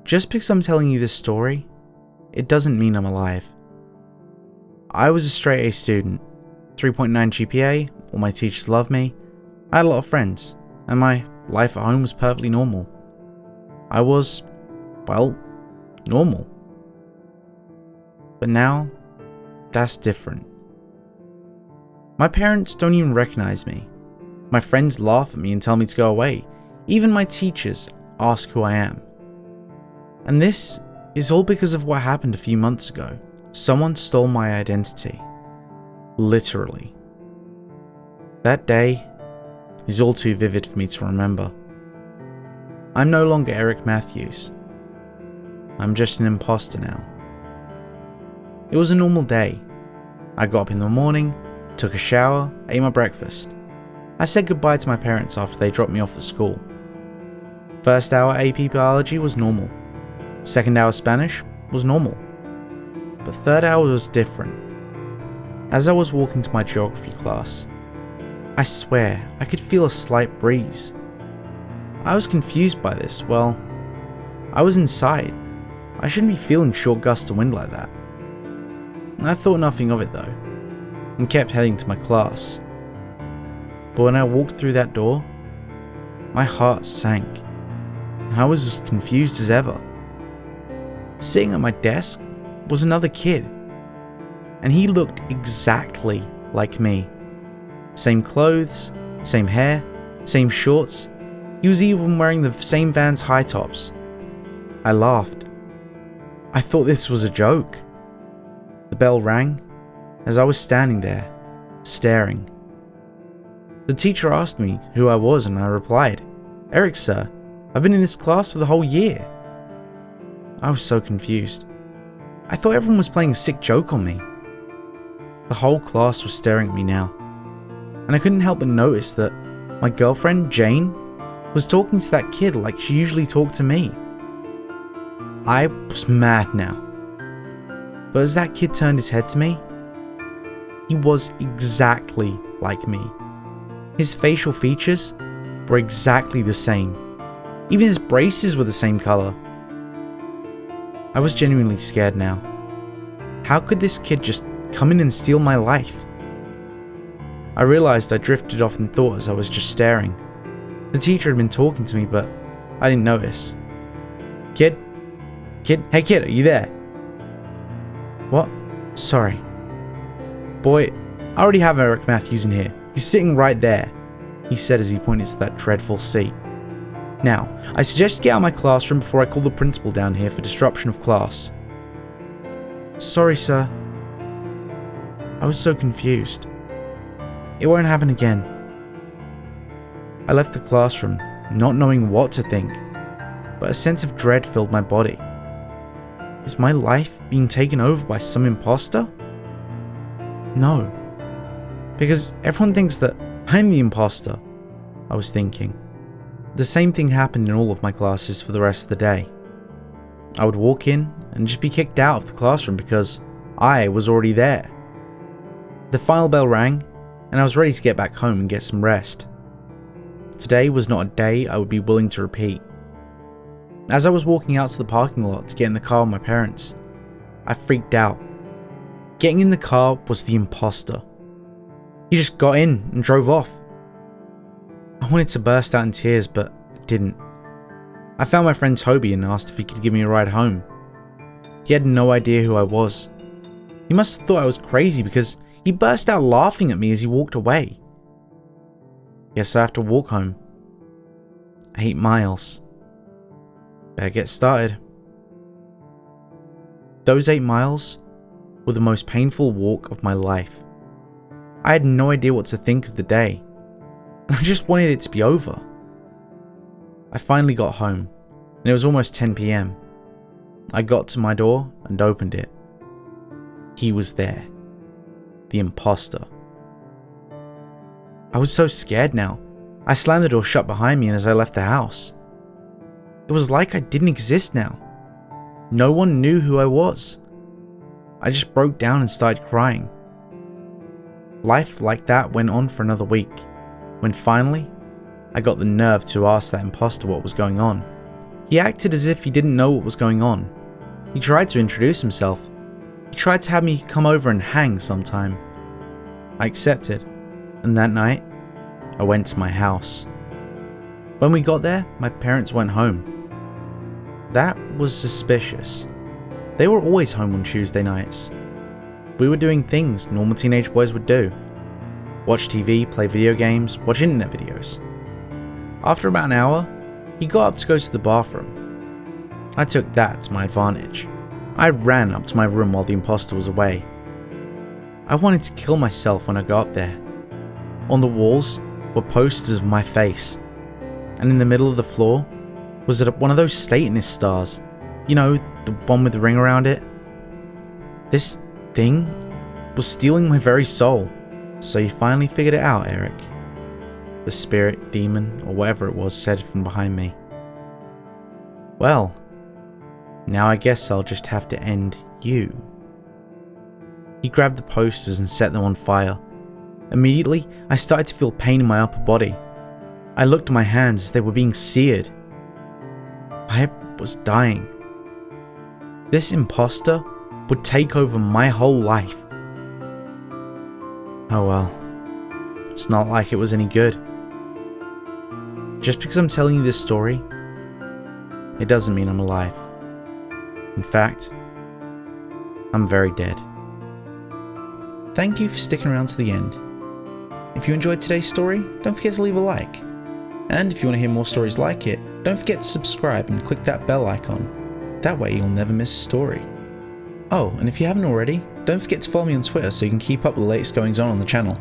Just because I'm telling you this story, it doesn't mean I'm alive. I was a straight A student, 3.9 GPA, all my teachers loved me, I had a lot of friends, and my life at home was perfectly normal. I was, well, normal. But now, that's different. My parents don't even recognize me. My friends laugh at me and tell me to go away. Even my teachers ask who I am. And this is all because of what happened a few months ago. Someone stole my identity. Literally. That day is all too vivid for me to remember. I'm no longer Eric Matthews. I'm just an imposter now. It was a normal day. I got up in the morning, took a shower, ate my breakfast. I said goodbye to my parents after they dropped me off at school. First hour AP biology was normal. Second hour Spanish was normal. But third hour was different. As I was walking to my geography class, I swear I could feel a slight breeze. I was confused by this. Well, I was inside. I shouldn't be feeling short gusts of wind like that. I thought nothing of it though, and kept heading to my class. But when I walked through that door, my heart sank, and I was as confused as ever. Sitting at my desk was another kid, and he looked exactly like me. Same clothes, same hair, same shorts. He was even wearing the same Vans high tops. I laughed. I thought this was a joke. The bell rang as I was standing there, staring. The teacher asked me who I was and I replied, "Eric, sir. I've been in this class for the whole year." I was so confused. I thought everyone was playing a sick joke on me. The whole class was staring at me now, and I couldn't help but notice that my girlfriend, Jane, was talking to that kid like she usually talked to me. I was mad now. But as that kid turned his head to me, he was exactly like me. His facial features were exactly the same. Even his braces were the same color. I was genuinely scared now. How could this kid just come in and steal my life? I realized I drifted off in thought as I was just staring. The teacher had been talking to me, but I didn't notice. Kid, hey kid, are you there? What? Sorry. Boy, I already have Eric Matthews in here. He's sitting right there, he said as he pointed to that dreadful seat. Now, I suggest you get out of my classroom before I call the principal down here for disruption of class. Sorry, sir. I was so confused. It won't happen again. I left the classroom, not knowing what to think, but a sense of dread filled my body. Is my life being taken over by some imposter? No. Because everyone thinks that I'm the imposter, I was thinking. The same thing happened in all of my classes for the rest of the day. I would walk in and just be kicked out of the classroom because I was already there. The final bell rang, and I was ready to get back home and get some rest. Today was not a day I would be willing to repeat. As I was walking out to the parking lot to get in the car with my parents, I freaked out. Getting in the car was the imposter. He just got in and drove off. I wanted to burst out in tears, but I didn't. I found my friend Toby and asked if he could give me a ride home. He had no idea who I was. He must have thought I was crazy because he burst out laughing at me as he walked away. Guess I have to walk home. 8 miles. Better get started. Those 8 miles were the most painful walk of my life. I had no idea what to think of the day, and I just wanted it to be over. I finally got home, and it was almost 10 p.m. I got to my door and opened it. He was there. The imposter. I was so scared now. I slammed the door shut behind me as I left the house. It was like I didn't exist now. No one knew who I was. I just broke down and started crying. Life like that went on for another week, when finally, I got the nerve to ask that imposter what was going on. He acted as if he didn't know what was going on. He tried to introduce himself. He tried to have me come over and hang sometime. I accepted, and that night, I went to my house. When we got there, my parents went home. That was suspicious. They were always home on Tuesday nights. We were doing things normal teenage boys would do. Watch TV, play video games, watch internet videos. After about an hour, he got up to go to the bathroom. I took that to my advantage. I ran up to my room while the imposter was away. I wanted to kill myself when I got up there. On the walls were posters of my face, and in the middle of the floor was one of those Satanist stars. You know, the one with the ring around it? This thing was stealing my very soul. So you finally figured it out, Eric. The spirit, demon, or whatever it was said from behind me. Well, now I guess I'll just have to end you. He grabbed the posters and set them on fire. Immediately, I started to feel pain in my upper body. I looked at my hands as they were being seared. I was dying. This imposter would take over my whole life. Oh well, it's not like it was any good. Just because I'm telling you this story, it doesn't mean I'm alive. In fact, I'm very dead. Thank you for sticking around to the end. If you enjoyed today's story, don't forget to leave a like. And if you want to hear more stories like it, don't forget to subscribe and click that bell icon. That way you'll never miss a story. Oh, and if you haven't already, don't forget to follow me on Twitter so you can keep up with the latest goings on the channel.